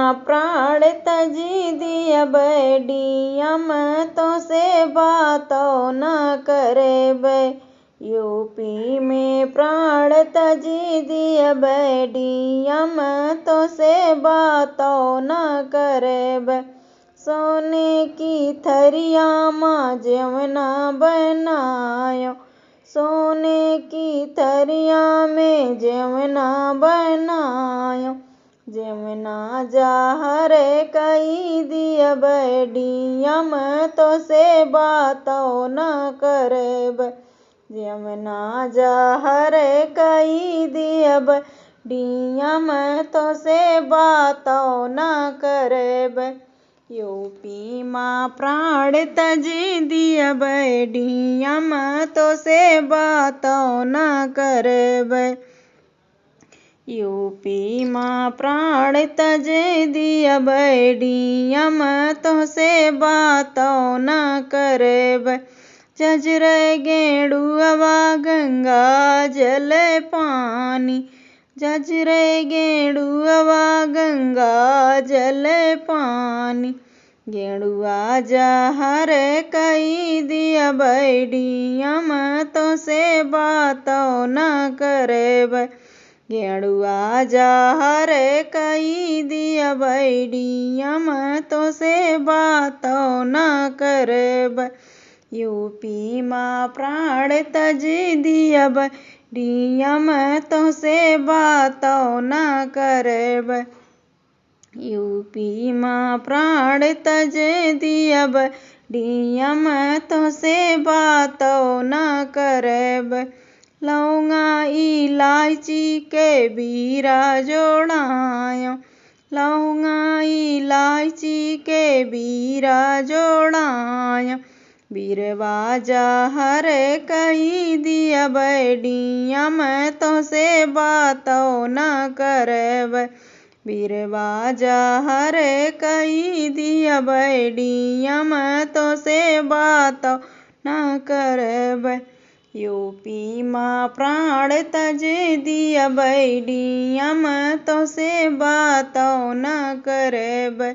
माँ प्राण तजी दिया बैडियम तो से बातों न करे बै। यूपी में प्राण तजी दिया बैडियम तो से बातों न करे बै। सोने की थरिया माँ जमुना बनायो, सोने की थरिया में जमुना बनायो। जमुना जहर कई दिया बैडियम तो से बातों न करे बै। जमुना जहर कई दिया बैडियम तो से बातों न करे बै। यूपी माँ प्राण तजी दिया बैडियम तो से बातों न करे बै। यूपी माँ प्राण तजे दिया बैडियम तो से बातों न करे बै। जजरे गेंडुआ गंगा जल पानी, जजरे गेंडुआ गंगा जल पानी। गेंडुआ जहर कई दिया बैडियम तो से बातों न करे बै। गेंडुआ जहर कई दिया बैडियम तो से बातों न करे बै। यूपी माँ प्राण तजी दिया बैडियम तो से बातों न करे बै। यूपी माँ प्राण तजे दिया बैडियम तो से बातों न करे बै। लौंगा इलायची के बीरा जोड़ायो, लौंगा इलायची के बीरा जोड़ायो। बीरवा जहर कई दिया बैडियम तो से बातों न करे बै। बीरवा जहर कई दिया बैडियम तो से बातों न करे बै। यूपी माँ प्राण तजे दिया बैडियम तो से बातों न करे बै।